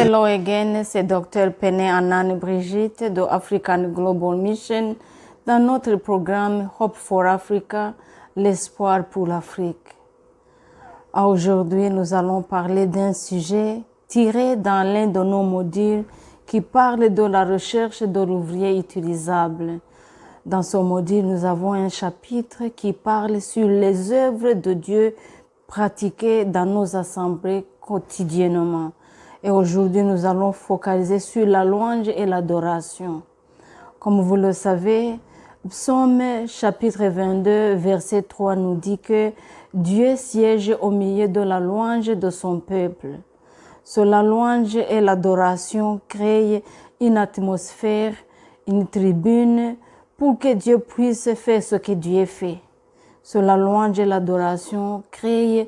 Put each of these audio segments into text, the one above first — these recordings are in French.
Hello again, c'est Dr. Pene Anane Brigitte de African Global Mission dans notre programme Hope for Africa, l'espoir pour l'Afrique. Aujourd'hui, nous allons parler d'un sujet tiré dans l'un de nos modules qui parle de la recherche de l'ouvrier utilisable. Dans ce module, nous avons un chapitre qui parle sur les œuvres de Dieu pratiquées dans nos assemblées quotidiennement. Et aujourd'hui, nous allons focaliser sur la louange et l'adoration. Comme vous le savez, Psaume chapitre 22, verset 3 nous dit que Dieu siège au milieu de la louange de son peuple. Sur la louange et l'adoration créent une atmosphère, une tribune pour que Dieu puisse faire ce que Dieu fait. Sur la louange et l'adoration créent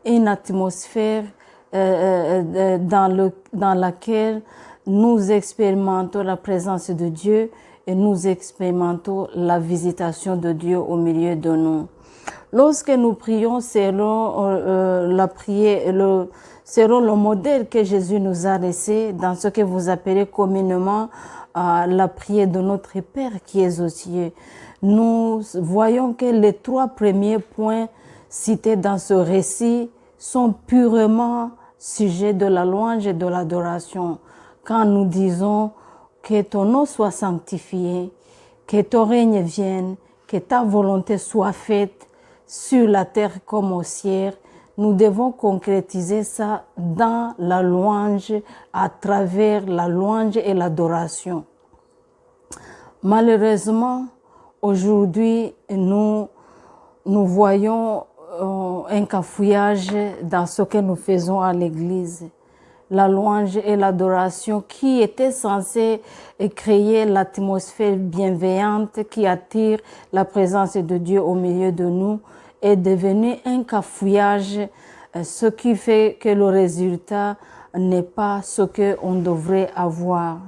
une atmosphère dans laquelle nous expérimentons la présence de Dieu et nous expérimentons la visitation de Dieu au milieu de nous. Lorsque nous prions selon le modèle que Jésus nous a laissé dans ce que vous appelez communément la prière de notre Père qui est aux cieux, nous voyons que les trois premiers points cités dans ce récit sont purement sujets de la louange et de l'adoration. Quand nous disons que ton nom soit sanctifié, que ton règne vienne, que ta volonté soit faite sur la terre comme au ciel, nous devons concrétiser ça dans la louange, à travers la louange et l'adoration. Malheureusement, aujourd'hui, nous voyons un cafouillage dans ce que nous faisons à l'église. La louange et l'adoration qui étaient censées créer l'atmosphère bienveillante qui attire la présence de Dieu au milieu de nous est devenu un cafouillage, ce qui fait que le résultat n'est pas ce qu'on devrait avoir.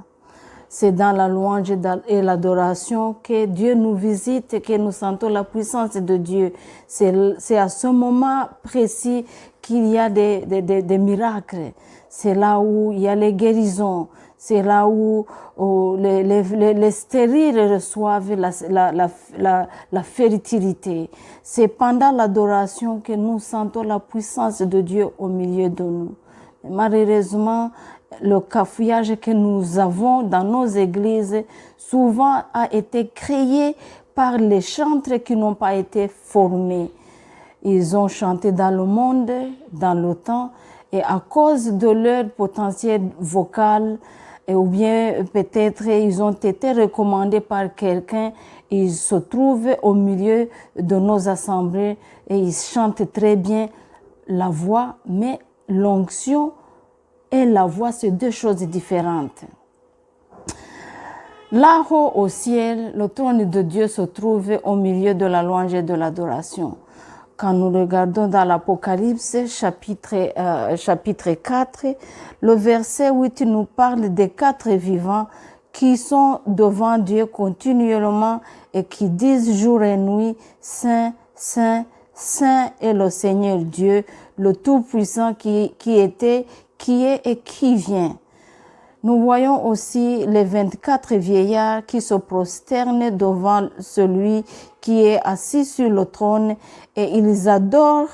C'est dans la louange et l'adoration que Dieu nous visite et que nous sentons la puissance de Dieu. C'est à ce moment précis qu'il y a des miracles. C'est là où il y a les guérisons. C'est là où les stériles reçoivent la fertilité. C'est pendant l'adoration que nous sentons la puissance de Dieu au milieu de nous. Malheureusement, le cafouillage que nous avons dans nos églises souvent a été créé par les chantres qui n'ont pas été formés. Ils ont chanté dans le monde, dans le temps, et à cause de leur potentiel vocal, ou bien peut-être ils ont été recommandés par quelqu'un, ils se trouvent au milieu de nos assemblées et ils chantent très bien la voix, mais l'onction et la voix, c'est deux choses différentes. Là-haut au ciel, le trône de Dieu se trouve au milieu de la louange et de l'adoration. Quand nous regardons dans l'Apocalypse, chapitre 4, le verset 8 nous parle des quatre vivants qui sont devant Dieu continuellement et qui disent jour et nuit, Saint, Saint, Saint est le Seigneur Dieu, le Tout-Puissant qui était, qui est et qui vient. Nous voyons aussi les 24 vieillards qui se prosternent devant celui qui est assis sur le trône et ils adorent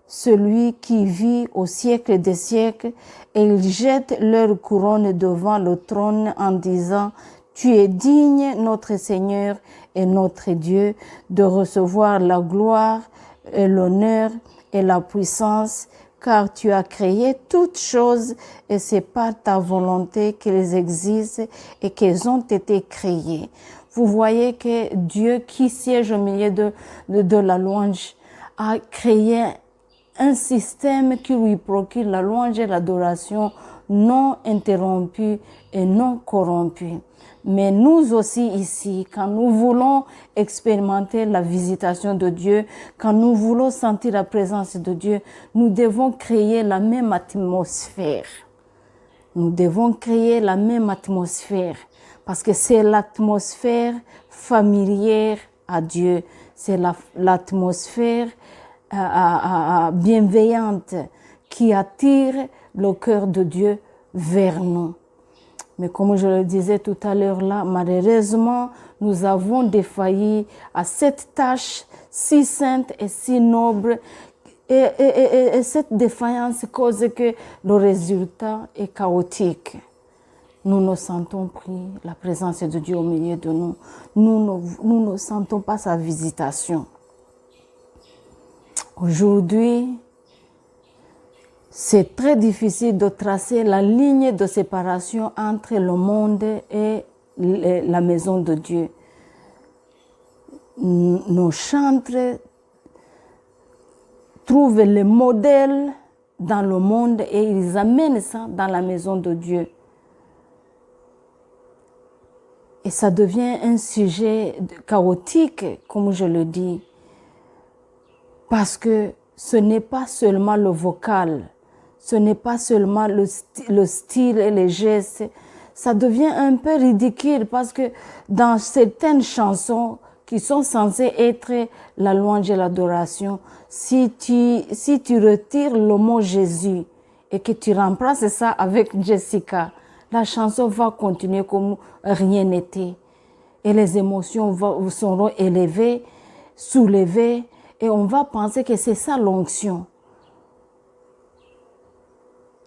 celui qui vit au siècle des siècles et ils jettent leur couronne devant le trône en disant « Tu es digne, notre Seigneur et notre Dieu, de recevoir la gloire et l'honneur et la puissance, car tu as créé toutes choses et c'est par ta volonté qu'elles existent et qu'elles ont été créées. » Vous voyez que Dieu qui siège au milieu de la louange a créé un système qui lui procure la louange et l'adoration non interrompue et non corrompue. Mais nous aussi ici, quand nous voulons expérimenter la visitation de Dieu, quand nous voulons sentir la présence de Dieu, nous devons créer la même atmosphère. Nous devons créer la même atmosphère parce que c'est l'atmosphère familière à Dieu. C'est l'atmosphère bienveillante qui attire le cœur de Dieu vers nous. Mais comme je le disais tout à l'heure là, malheureusement, nous avons défailli à cette tâche si sainte et si noble. Et cette défaillance cause que le résultat est chaotique. Nous ne sentons plus la présence de Dieu au milieu de nous. Nous ne sentons pas sa visitation. Aujourd'hui, c'est très difficile de tracer la ligne de séparation entre le monde et la maison de Dieu. Nos chantres trouvent les modèles dans le monde et ils amènent ça dans la maison de Dieu. Et ça devient un sujet chaotique, comme je le dis, parce que ce n'est pas seulement le vocal, ce n'est pas seulement le style et les gestes. Ça devient un peu ridicule parce que dans certaines chansons qui sont censées être la louange et l'adoration, si tu retires le mot Jésus et que tu remplaces ça avec Jessica, la chanson va continuer comme rien n'était. Et les émotions seront élevées, soulevées, et on va penser que c'est ça l'onction.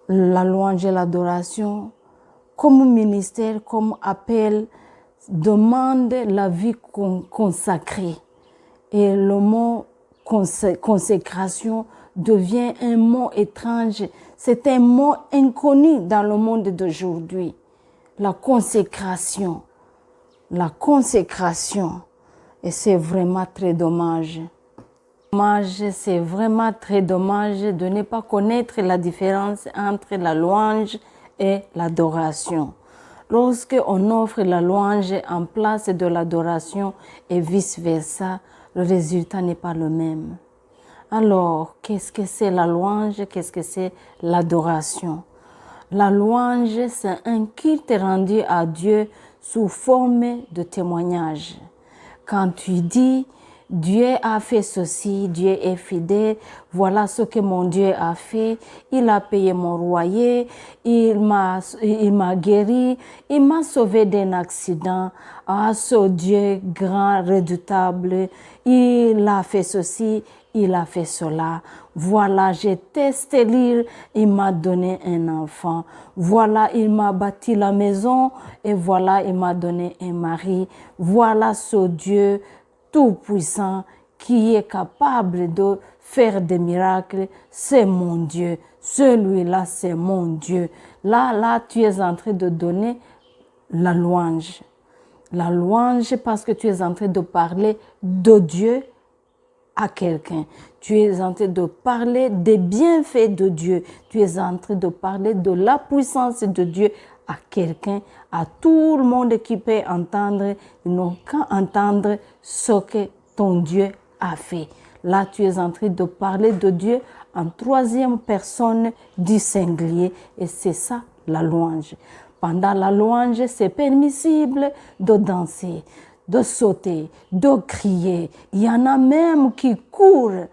La louange et l'adoration, comme ministère, comme appel, demande la vie consacrée. Et le mot consécration devient un mot étrange. C'est un mot inconnu dans le monde d'aujourd'hui. La consécration. La consécration. Et c'est vraiment très dommage. C'est vraiment très dommage de ne pas connaître la différence entre la louange et l'adoration. Lorsque on offre la louange en place de l'adoration et vice-versa, le résultat n'est pas le même. Alors, qu'est-ce que c'est la louange? Qu'est-ce que c'est l'adoration? La louange, c'est un culte rendu à Dieu sous forme de témoignage. Quand tu dis « Dieu a fait ceci, Dieu est fidèle, voilà ce que mon Dieu a fait, il a payé mon loyer, il m'a guéri, il m'a sauvé d'un accident, ah ce Dieu grand, redoutable, il a fait ceci, il a fait cela. Voilà, j'étais stérile, il m'a donné un enfant. Voilà, il m'a bâti la maison et voilà, il m'a donné un mari. Voilà ce Dieu tout-puissant qui est capable de faire des miracles. C'est mon Dieu. Celui-là, c'est mon Dieu. Là, tu es en train de donner la louange. La louange parce que tu es en train de parler de Dieu à quelqu'un. Tu es en train de parler des bienfaits de Dieu. Tu es en train de parler de la puissance de Dieu à quelqu'un, à tout le monde qui peut entendre. Ils n'ont qu'à entendre ce que ton Dieu a fait. Là, tu es en train de parler de Dieu en troisième personne du singulier. Et c'est ça la louange. Pendant la louange, c'est permissible de danser, de sauter, de crier. Il y en a même qui courent.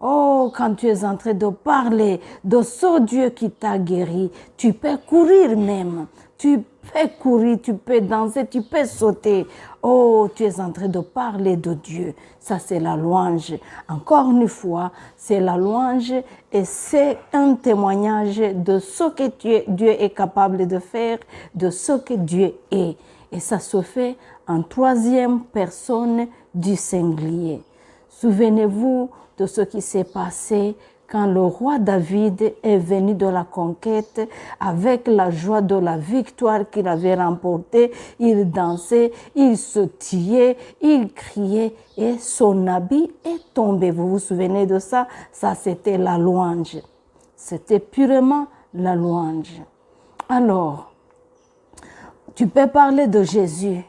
Oh, quand tu es en train de parler de ce Dieu qui t'a guéri, tu peux courir même. Tu peux courir, tu peux danser, tu peux sauter. Oh, tu es en train de parler de Dieu. Ça, c'est la louange. Encore une fois, c'est la louange et c'est un témoignage de ce que Dieu est capable de faire, de ce que Dieu est. Et ça se fait en troisième personne du singulier. Souvenez-vous de ce qui s'est passé quand le roi David est venu de la conquête avec la joie de la victoire qu'il avait remportée. Il dansait, il sautillait, il criait et son habit est tombé. Vous vous souvenez de ça? Ça, c'était la louange. C'était purement la louange. Alors, tu peux parler de Jésus,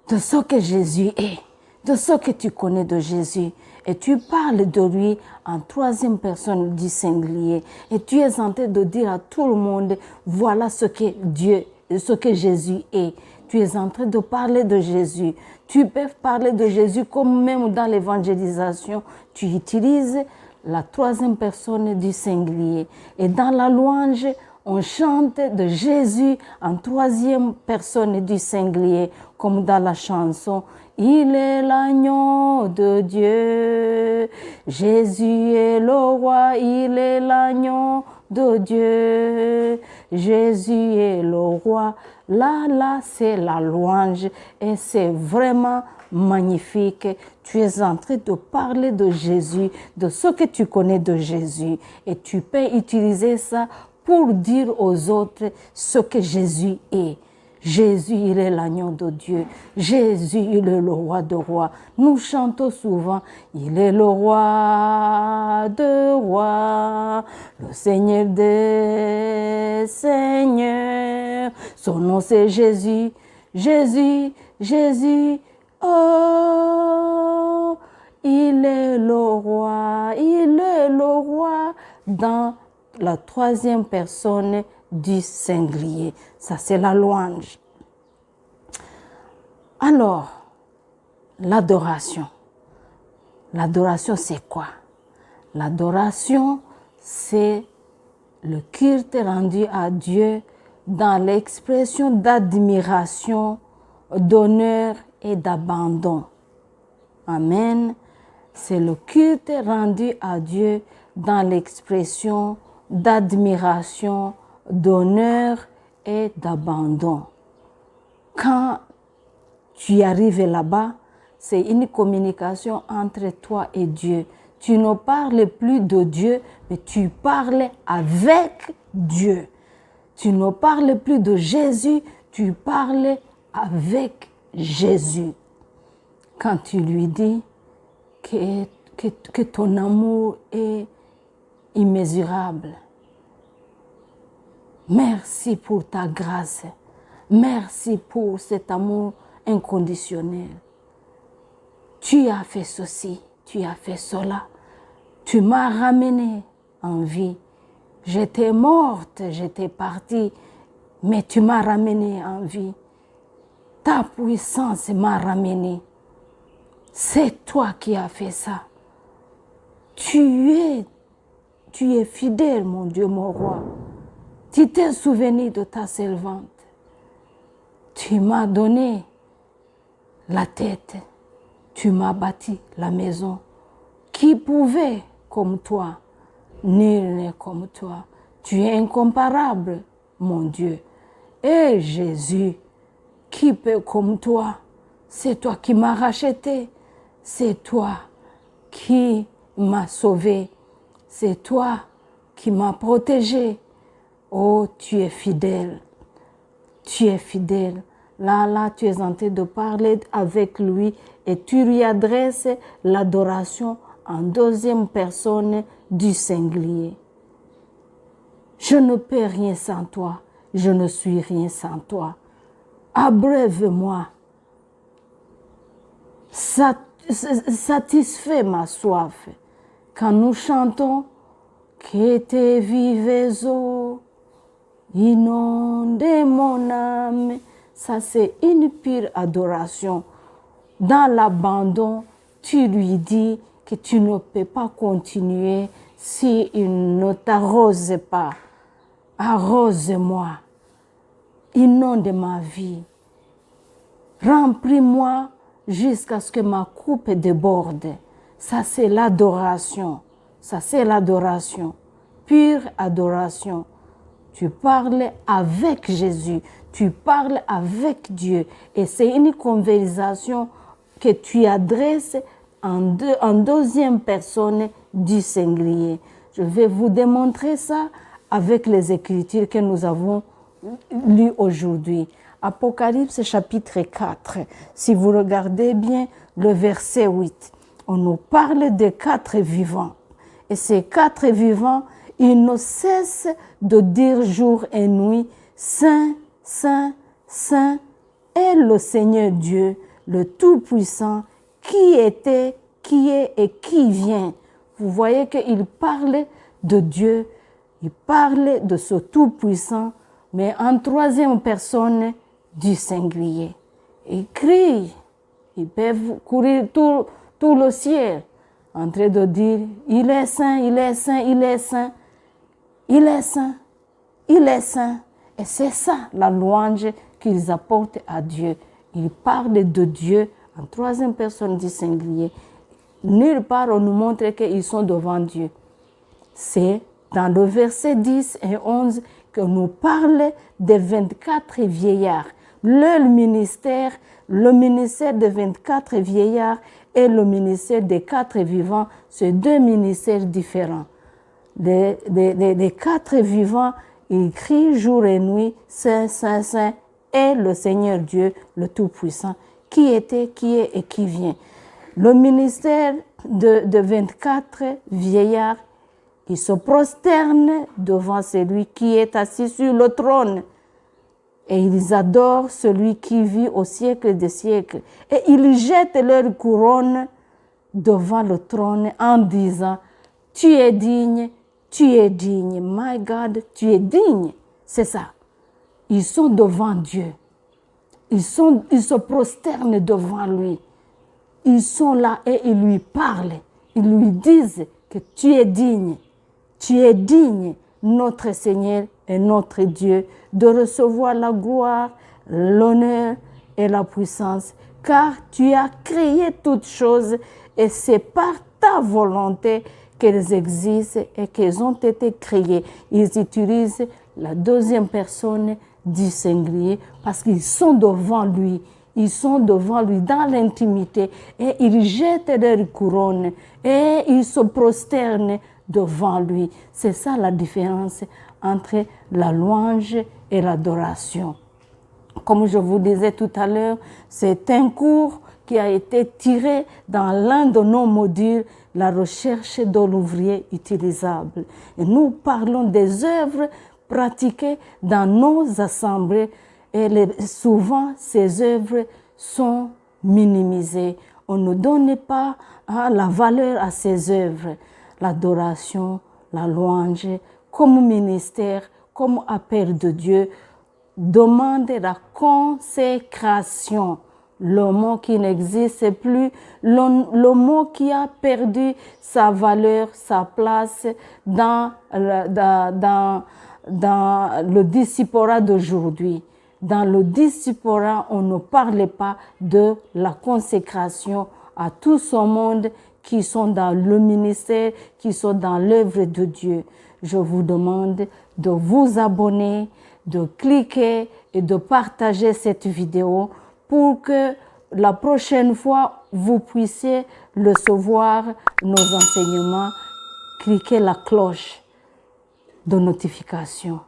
de ce que Jésus est, de ce que tu connais de Jésus. Et tu parles de lui en troisième personne du singulier. Et tu es en train de dire à tout le monde, voilà ce que Jésus est. Tu es en train de parler de Jésus. Tu peux parler de Jésus comme même dans l'évangélisation. Tu utilises la troisième personne du singulier. Et dans la louange, on chante de Jésus en troisième personne du singulier, comme dans la chanson « Il est l'agneau de Dieu, Jésus est le roi, il est l'agneau de Dieu, Jésus est le roi ». Là, c'est la louange et c'est vraiment magnifique. Tu es en train de parler de Jésus, de ce que tu connais de Jésus et tu peux utiliser ça pour dire aux autres ce que Jésus est. Jésus, il est l'agneau de Dieu. Jésus, il est le roi de rois. Nous chantons souvent, il est le roi de rois, le Seigneur des seigneurs. Son nom c'est Jésus, Jésus, Jésus. Oh, il est le roi dans la troisième personne du singulier. Ça, c'est la louange. Alors, l'adoration. L'adoration, c'est quoi? L'adoration, c'est le culte rendu à Dieu dans l'expression d'admiration, d'honneur et d'abandon. Amen. C'est le culte rendu à Dieu dans l'expression d'admiration, d'honneur et d'abandon. Quand tu arrives là-bas, c'est une communication entre toi et Dieu. Tu ne parles plus de Dieu, mais tu parles avec Dieu. Tu ne parles plus de Jésus, tu parles avec Jésus. Quand tu lui dis que ton amour est immesurable. Merci pour ta grâce. Merci pour cet amour inconditionnel. Tu as fait ceci, tu as fait cela. Tu m'as ramené en vie. J'étais morte, j'étais partie, mais tu m'as ramené en vie. Ta puissance m'a ramené. C'est toi qui as fait ça. Tu es fidèle, mon Dieu, mon roi. Tu t'es souvenu de ta servante. Tu m'as donné la tête. Tu m'as bâti la maison. Qui pouvait comme toi? Nul n'est comme toi. Tu es incomparable, mon Dieu. Et Jésus, qui peut comme toi? C'est toi qui m'as racheté. C'est toi qui m'as sauvé. C'est toi qui m'as protégé. Oh, tu es fidèle. Tu es fidèle. Là, tu es en train de parler avec lui et tu lui adresses l'adoration en deuxième personne du singulier. Je ne peux rien sans toi. Je ne suis rien sans toi. Abreuve-moi. Satisfais ma soif. Quand nous chantons, que tes vives eaux inondent mon âme, ça c'est une pure adoration. Dans l'abandon, tu lui dis que tu ne peux pas continuer si il ne t'arrose pas. Arrose-moi, inonde ma vie, remplis-moi jusqu'à ce que ma coupe déborde. Ça c'est l'adoration, ça c'est l'adoration, pure adoration. Tu parles avec Jésus, tu parles avec Dieu et c'est une conversation que tu adresses en deuxième personne du singulier. Je vais vous démontrer ça avec les Écritures que nous avons lues aujourd'hui. Apocalypse chapitre 4, si vous regardez bien le verset 8, on nous parle de 4 vivants. Et ces 4 vivants, ils ne cessent de dire jour et nuit, Saint, Saint, Saint est le Seigneur Dieu, le Tout-Puissant, qui était, qui est et qui vient. Vous voyez qu'il parle de Dieu, il parle de ce Tout-Puissant, mais en troisième personne du singulier. Ils crient, ils peuvent courir tout le ciel en train de dire, il est saint, il est saint, il est saint, il est saint. Il est saint. Et c'est ça la louange qu'ils apportent à Dieu. Ils parlent de Dieu en troisième personne du singulier. Nulle part on nous montre qu'ils sont devant Dieu. C'est dans le verset 10 et 11 que nous parle des 24 vieillards. Leur ministère, le ministère des 24 vieillards et le ministère des 4 vivants, c'est deux ministères différents. Les 4 vivants, ils crient jour et nuit, Saint, Saint, Saint, est le Seigneur Dieu, le Tout-Puissant, qui était, qui est et qui vient. Le ministère de 24 vieillards, ils se prosternent devant celui qui est assis sur le trône. Et ils adorent celui qui vit au siècle des siècles. Et ils jettent leur couronne devant le trône en disant, tu es digne, my God, tu es digne. C'est ça. Ils sont devant Dieu. Ils se prosternent devant lui. Ils sont là et ils lui parlent. Ils lui disent que tu es digne, notre Seigneur et notre Dieu, de recevoir la gloire, l'honneur et la puissance, car tu as créé toutes choses et c'est par ta volonté qu'elles existent et qu'elles ont été créées. Ils utilisent la deuxième personne du singulier parce qu'ils sont devant lui. Ils sont devant lui dans l'intimité et ils jettent leur couronne et ils se prosternent devant lui. C'est ça la différence entre la louange et l'adoration. Comme je vous disais tout à l'heure, c'est un cours qui a été tiré dans l'un de nos modules, la recherche de l'ouvrier utilisable. Et nous parlons des œuvres pratiquées dans nos assemblées et souvent ces œuvres sont minimisées. On ne donne pas la valeur à ces œuvres. L'adoration, la louange, comme ministère, comme appel de Dieu, demande la consécration. Le mot qui n'existe plus, le mot qui a perdu sa valeur, sa place dans le diaspora d'aujourd'hui. Dans le diaspora, on ne parle pas de la consécration à tout ce monde qui sont dans le ministère, qui sont dans l'œuvre de Dieu. Je vous demande de vous abonner, de cliquer et de partager cette vidéo pour que la prochaine fois, vous puissiez recevoir nos enseignements. Cliquez la cloche de notification.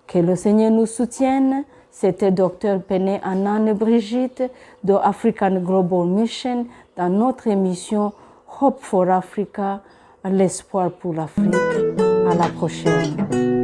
Que le Seigneur nous soutienne. C'était Dr Pene Anane Brigitte de African Global Mission dans notre émission Hope for Africa, l'espoir pour l'Afrique. À la prochaine.